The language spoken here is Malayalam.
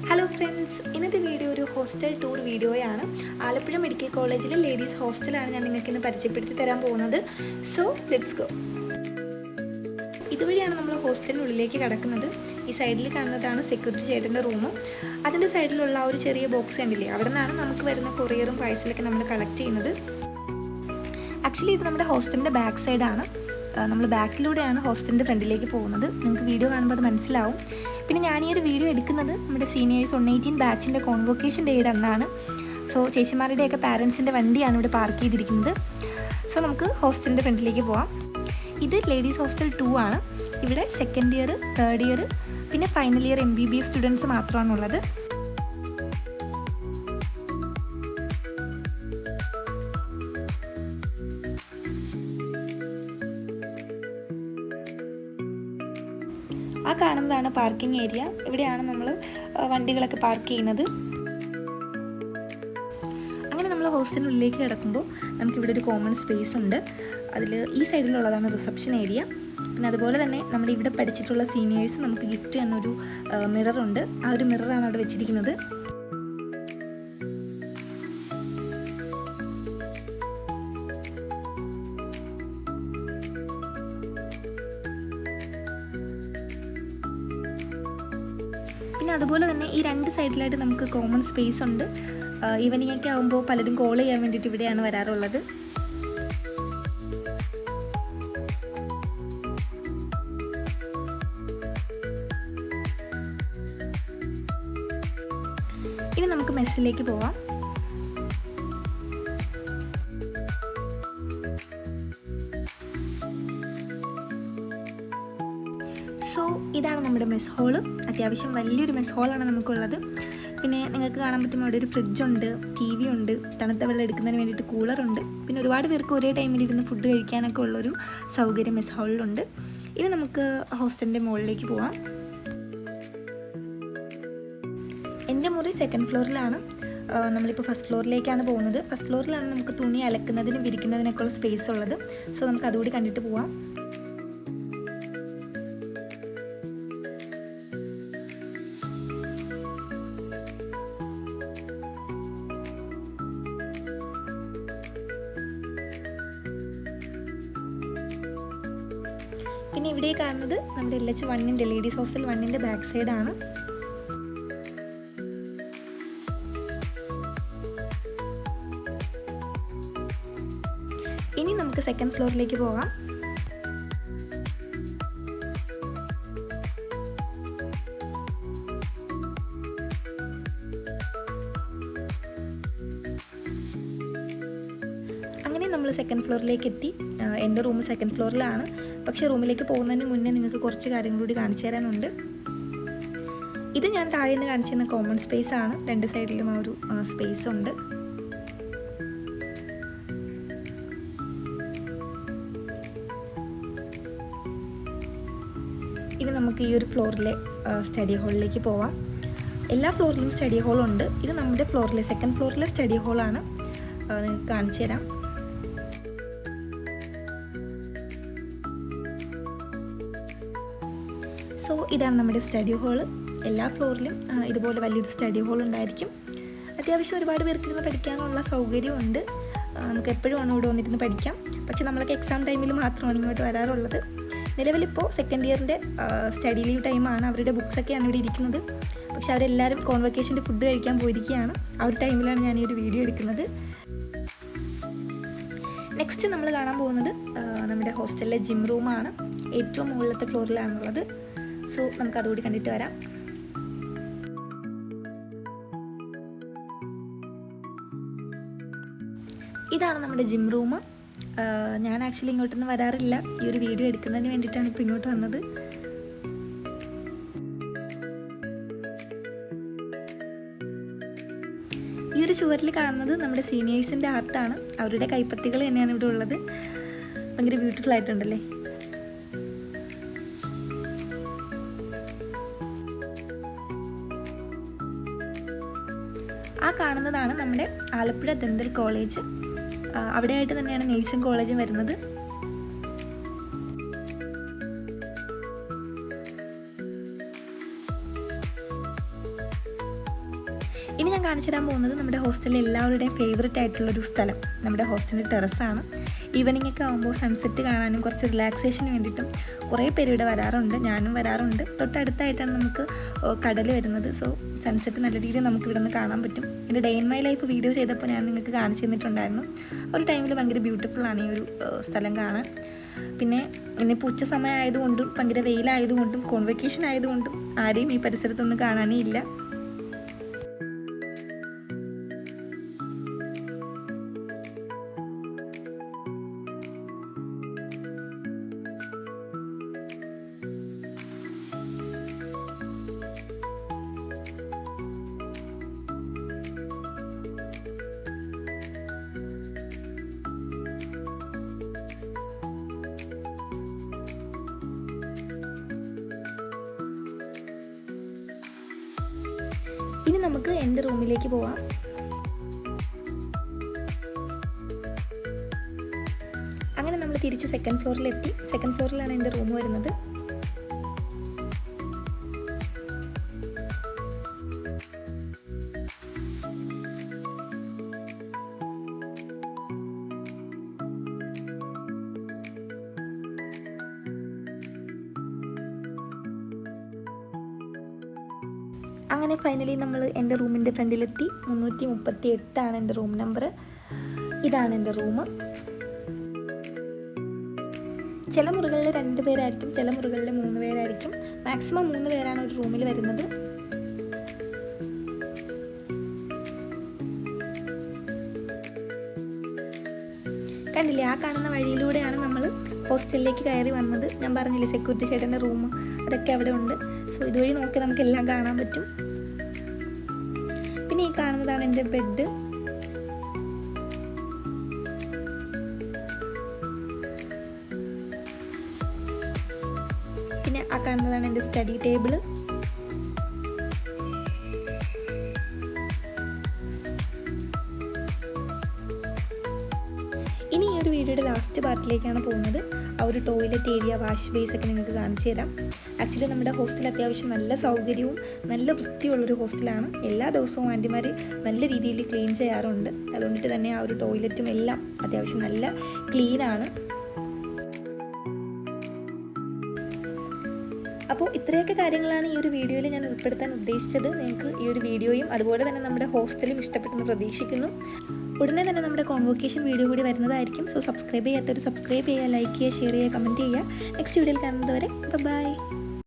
ഹലോ ഫ്രണ്ട്സ്, ഇന്നത്തെ വീഡിയോ ഒരു ഹോസ്റ്റൽ ടൂർ വീഡിയോയാണ്. ആലപ്പുഴ മെഡിക്കൽ കോളേജിലെ ലേഡീസ് ഹോസ്റ്റലാണ് ഞാൻ നിങ്ങൾക്ക് ഇന്ന് പരിചയപ്പെടുത്തി തരാൻ പോകുന്നത്. So let's go. ഇതുവഴിയാണ് നമ്മൾ ഹോസ്റ്റലിനുള്ളിലേക്ക് കടക്കുന്നത്. ഈ സൈഡിൽ കാണുന്നതാണ് സെക്യൂരിറ്റി ചേട്ടൻ്റെ റൂം. അതിൻ്റെ സൈഡിലുള്ള ആ ഒരു ചെറിയ ബോക്സ് കണ്ടില്ലേ, അവിടെ നിന്നാണ് നമുക്ക് വരുന്ന കൊറിയറും പാഴ്സലൊക്കെ നമ്മൾ കളക്ട് ചെയ്യുന്നത്. ആക്ച്വലി ഇത് നമ്മുടെ ഹോസ്റ്റലിൻ്റെ ബാക്ക് സൈഡാണ്. നമ്മൾ ബാക്കിലൂടെയാണ് ഹോസ്റ്റലിൻ്റെ ഫ്രണ്ടിലേക്ക് പോകുന്നത്. നിങ്ങൾക്ക് വീഡിയോ കാണുമ്പോൾ അത് മനസ്സിലാവും. പിന്നെ ഞാൻ ഈ ഒരു വീഡിയോ എടുക്കുന്നത് നമ്മുടെ സീനിയേഴ്സ് 118 ബാച്ചിൻ്റെ കോൺവൊക്കേഷൻ ഡേയുടെ അന്നാണ്. സോ ചേച്ചിമാരുടെയൊക്കെ പാരൻസിൻ്റെ വണ്ടിയാണ് ഇവിടെ പാർക്ക് ചെയ്തിരിക്കുന്നത്. സോ നമുക്ക് ഹോസ്റ്റലിൻ്റെ ഫ്രണ്ടിലേക്ക് പോവാം. ഇത് ലേഡീസ് ഹോസ്റ്റൽ 2 ആണ്. ഇവിടെ സെക്കൻഡ് ഇയർ, തേർഡ് ഇയർ, പിന്നെ ഫൈനൽ ഇയർ MBBS സ്റ്റുഡൻസ് മാത്രമാണുള്ളത്. ആ കാണുന്നതാണ് പാർക്കിംഗ് ഏരിയ. ഇവിടെയാണ് നമ്മൾ വണ്ടികളൊക്കെ പാർക്ക് ചെയ്യുന്നത്. അങ്ങനെ നമ്മൾ ഹോസ്റ്റലിനുള്ളിലേക്ക് കിടക്കുമ്പോൾ നമുക്കിവിടെ ഒരു കോമൺ സ്പേസ് ഉണ്ട്. അതിൽ ഈ സൈഡിലുള്ളതാണ് റിസപ്ഷൻ ഏരിയ. പിന്നെ അതുപോലെ തന്നെ നമ്മുടെ ഇവിടെ പഠിച്ചിട്ടുള്ള സീനിയേഴ്സ് നമുക്ക് ഗിഫ്റ്റ് എന്നൊരു മിററുണ്ട്. ആ ഒരു മിററാണ് അവിടെ വെച്ചിരിക്കുന്നത്. പിന്നെ അതുപോലെ തന്നെ ഈ രണ്ട് സൈഡിലായിട്ട് നമുക്ക് കോമൺ സ്പേസ് ഉണ്ട്. ഈവനിങ് ഒക്കെ ആകുമ്പോൾ പലരും കോൾ ചെയ്യാൻ വേണ്ടിയിട്ട് ഇവിടെയാണ് വരാറുള്ളത്. ഇനി നമുക്ക് മെസ്സിലേക്ക് പോവാം. സോ ഇതാണ് നമ്മുടെ മെസ് ഹോള്. അത്യാവശ്യം വലിയൊരു മെസ് ഹോളാണ് നമുക്കുള്ളത്. പിന്നെ നിങ്ങൾക്ക് കാണാൻ പറ്റും അവിടെ ഒരു ഫ്രിഡ്ജുണ്ട്, TV ഉണ്ട്, തണുത്ത വെള്ളം എടുക്കുന്നതിന് വേണ്ടിയിട്ട് കൂളറുണ്ട്. പിന്നെ ഒരുപാട് പേർക്ക് ഒരേ ടൈമിൽ ഇരുന്ന് ഫുഡ് കഴിക്കാനൊക്കെ ഉള്ളൊരു സൗകര്യം മെസ് ഹോളിലുണ്ട്. ഇനി നമുക്ക് ഹോസ്റ്റലിൻ്റെ മുകളിലേക്ക് പോവാം. എൻ്റെ മുറി സെക്കൻഡ് ഫ്ലോറിലാണ്. നമ്മളിപ്പോൾ ഫസ്റ്റ് ഫ്ലോറിലേക്കാണ് പോകുന്നത്. ഫസ്റ്റ് ഫ്ലോറിലാണ് നമുക്ക് തുണി അലക്കുന്നതിനും വിരിക്കുന്നതിനൊക്കെ ഉള്ള സ്പേസ് ഉള്ളത്. സോ നമുക്ക് അതുകൂടി കണ്ടിട്ട് പോവാം. പിന്നെ ഇവിടെ കാണുന്നത് നമ്മുടെ LH1 ലേഡീസ് ഹോസ്റ്റൽ 1 ബാക്ക് സൈഡാണ്. ഇനി നമുക്ക് സെക്കൻഡ് ഫ്ലോറിലേക്ക് പോകാം. അങ്ങനെ നമ്മൾ സെക്കൻഡ് ഫ്ലോറിലേക്ക് എത്തി. എൻ്റെ റൂം സെക്കൻഡ് ഫ്ലോറിലാണ്. പക്ഷേ റൂമിലേക്ക് പോകുന്നതിന് മുന്നേ നിങ്ങൾക്ക് കുറച്ച് കാര്യങ്ങൾ കൂടി കാണിച്ചു തരാനുണ്ട്. ഇത് ഞാൻ താഴെ നിന്ന് കാണിച്ചു തന്ന കോമൺ സ്പേസ് ആണ്. രണ്ട് സൈഡിലും ആ ഒരു സ്പേസ് ഉണ്ട്. ഇനി നമുക്ക് ഈ ഒരു ഫ്ലോറിലെ സ്റ്റഡി ഹാളിലേക്ക് പോവാം. എല്ലാ ഫ്ലോറിലും സ്റ്റഡി ഹാളുണ്ട്. ഇത് നമ്മുടെ ഫ്ലോറിലെ സെക്കൻഡ് ഫ്ലോറിലെ സ്റ്റഡി ഹാളാണ്. നിങ്ങൾക്ക് കാണിച്ചു തരാം. സോ ഇതാണ് നമ്മുടെ സ്റ്റഡി ഹാള്. എല്ലാ ഫ്ലോറിലും ഇതുപോലെ വലിയൊരു സ്റ്റഡി ഹാൾ ഉണ്ടായിരിക്കും. അത്യാവശ്യം ഒരുപാട് പേർക്ക് ഇരുന്ന് പഠിക്കാനുള്ള സൗകര്യമുണ്ട്. നമുക്ക് എപ്പോഴും ആണ് ഇവിടെ വന്നിരുന്ന് പഠിക്കാം. പക്ഷെ നമ്മളൊക്കെ എക്സാം ടൈമിൽ മാത്രമാണ് ഇങ്ങോട്ട് വരാറുള്ളത്. നിലവിലിപ്പോൾ സെക്കൻഡ് ഇയറിൻ്റെ സ്റ്റഡി ലീവ് ടൈമാണ്. അവരുടെ ബുക്സൊക്കെയാണ് ഇവിടെ ഇരിക്കുന്നത്. പക്ഷെ അവരെല്ലാവരും കോൺവൊക്കേഷൻ്റെ ഫുഡ് കഴിക്കാൻ പോയിരിക്കുകയാണ്. ആ ഒരു ടൈമിലാണ് ഞാൻ ഈ ഒരു വീഡിയോ എടുക്കുന്നത്. നെക്സ്റ്റ് നമ്മൾ കാണാൻ പോകുന്നത് നമ്മുടെ ഹോസ്റ്റലിലെ ജിം റൂമാണ്. ഏറ്റവും മുകളിലത്തെ ഫ്ലോറിലാണുള്ളത്. സോ നമുക്ക് അതുകൂടി കണ്ടിട്ട് വരാം. ഇതാണ് നമ്മുടെ ജിം റൂം. ഞാൻ ആക്ച്വലി ഇങ്ങോട്ടൊന്നും വരാറില്ല. ഈ ഒരു വീഡിയോ എടുക്കുന്നതിന് വേണ്ടിയിട്ടാണ് ഇപ്പോൾ ഇങ്ങോട്ട് വന്നത്. ഈ ഒരു ചുവരിൽ കാണുന്നത് നമ്മുടെ സീനിയേഴ്സിൻ്റെ ആർട്ടാണ്. അവരുടെ കൈപ്പത്തികൾ തന്നെയാണ് ഇവിടെ ഉള്ളത്. ഭയങ്കര ബ്യൂട്ടിഫുൾ ആയിട്ടുണ്ടല്ലേ. ആ കാണുന്നതാണ് നമ്മുടെ ആലപ്പുഴ ദന്തൽ കോളേജ്. അവിടെയായിട്ട് തന്നെയാണ് നേഴ്സിംഗ് കോളേജും വരുന്നത്. ഇനി ഞാൻ കാണിച്ചു തരാൻ പോകുന്നത് നമ്മുടെ ഹോസ്റ്റലിൽ എല്ലാവരുടെയും ഫേവറേറ്റ് ആയിട്ടുള്ളൊരു സ്ഥലം, നമ്മുടെ ഹോസ്റ്റലിൻ്റെ ടെറസാണ്. ഈവനിംഗ് ഒക്കെ ആകുമ്പോൾ സൺസെറ്റ് കാണാനും കുറച്ച് റിലാക്സേഷന് വേണ്ടിയിട്ടും കുറേ പേര് ഇവിടെ വരാറുണ്ട്, ഞാനും വരാറുണ്ട്. തൊട്ടടുത്തായിട്ടാണ് നമുക്ക് കടൽ വരുന്നത്. സോ സൺസെറ്റ് നല്ല രീതിയിൽ നമുക്ക് ഇവിടെ നിന്ന് കാണാൻ പറ്റും. എൻ്റെ day in my life video ചെയ്തപ്പോൾ ഞാൻ നിങ്ങൾക്ക് കാണിച്ചു തന്നിട്ടുണ്ടായിരുന്നു. ഒരു ടൈമിൽ ഭയങ്കര ബ്യൂട്ടിഫുള്ളാണ് ഈ ഒരു സ്ഥലം കാണാൻ. പിന്നെ ഇന്നിപ്പോൾ ഉച്ച സമയം ആയതുകൊണ്ടും ഭയങ്കര വെയിലായതുകൊണ്ടും കോൺവെക്കേഷൻ ആയതുകൊണ്ടും ആരെയും ഈ പരിസരത്തൊന്നും കാണാനേ ഇല്ല. ഇനി നമുക്ക് എൻ്റെ റൂമിലേക്ക് പോവാം. അങ്ങനെ നമ്മൾ തിരിച്ച് സെക്കൻഡ് ഫ്ലോറിലെത്തി. സെക്കൻഡ് ഫ്ലോറിലാണ് എൻ്റെ റൂം വരുന്നത്. അങ്ങനെ ഫൈനലി നമ്മൾ എൻ്റെ റൂമിൻ്റെ ഫ്രണ്ടിലെത്തി. 338 എൻ്റെ റൂം നമ്പർ. ഇതാണ് എൻ്റെ റൂം. ചില മുറികളിൽ 2 പേരായിരിക്കും, ചില മുറികളിൽ 3 പേരായിരിക്കും. മാക്സിമം 3 പേരാണ് ഒരു റൂമിൽ വരുന്നത്. കണ്ടില്ലേ, ആ കാണുന്ന വഴിയിലൂടെയാണ് നമ്മൾ ഹോസ്റ്റലിലേക്ക് കയറി വന്നത്. ഞാൻ പറഞ്ഞില്ലേ സെക്യൂരിറ്റി ചേട്ടൻ്റെ റൂം അതൊക്കെ അവിടെ ഉണ്ട്. സോ ഇതുവഴി നോക്കി നമുക്ക് എല്ലാം കാണാൻ പറ്റും. പിന്നെ ഈ കാണുന്നതാണ് എൻ്റെ ബെഡ്. പിന്നെ ആ കാണുന്നതാണ് എൻ്റെ സ്റ്റഡി ടേബിള്. ഇനി ഈ ഒരു വീഡിയോയുടെ ലാസ്റ്റ് പാർട്ടിലേക്കാണ് പോകുന്നത്. ആ ഒരു ടോയ്ലറ്റ് ഏരിയ, വാഷ് ബേസ് ഒക്കെ നിങ്ങൾക്ക് കാണിച്ചു തരാം. ആക്ച്വലി നമ്മുടെ ഹോസ്റ്റൽ അത്യാവശ്യം നല്ല സൗകര്യവും നല്ല വൃത്തിയുള്ളൊരു ഹോസ്റ്റലാണ്. എല്ലാ ദിവസവും ആൻറ്റിമാർ നല്ല രീതിയിൽ ക്ലീൻ ചെയ്യാറുണ്ട്. അതുകൊണ്ടിട്ട് തന്നെ ആ ഒരു ടോയ്ലറ്റും എല്ലാം അത്യാവശ്യം നല്ല ക്ലീനാണ്. അപ്പോൾ ഇത്രയൊക്കെ കാര്യങ്ങളാണ് ഈ ഒരു വീഡിയോയിൽ ഞാൻ ഉൾപ്പെടുത്താൻ ഉദ്ദേശിച്ചത്. നിങ്ങൾക്ക് ഈ ഒരു വീഡിയോയും അതുപോലെ തന്നെ നമ്മുടെ ഹോസ്റ്റലും ഇഷ്ടപ്പെട്ടെന്ന് പ്രതീക്ഷിക്കുന്നു. ഉടനെ തന്നെ നമ്മുടെ കോൺവൊക്കേഷൻ വീഡിയോ കൂടി വരുന്നതായിരിക്കും. സോ സബ്സ്ക്രൈബ് ചെയ്യാത്തവർ സബ്സ്ക്രൈബ് ചെയ്യുക, ലൈക്ക് ചെയ്യുക, ഷെയർ ചെയ്യുക, കമൻറ്റ് ചെയ്യുക. നെക്സ്റ്റ് വീഡിയോയിൽ കാണുന്നതുവരെ ബൈ.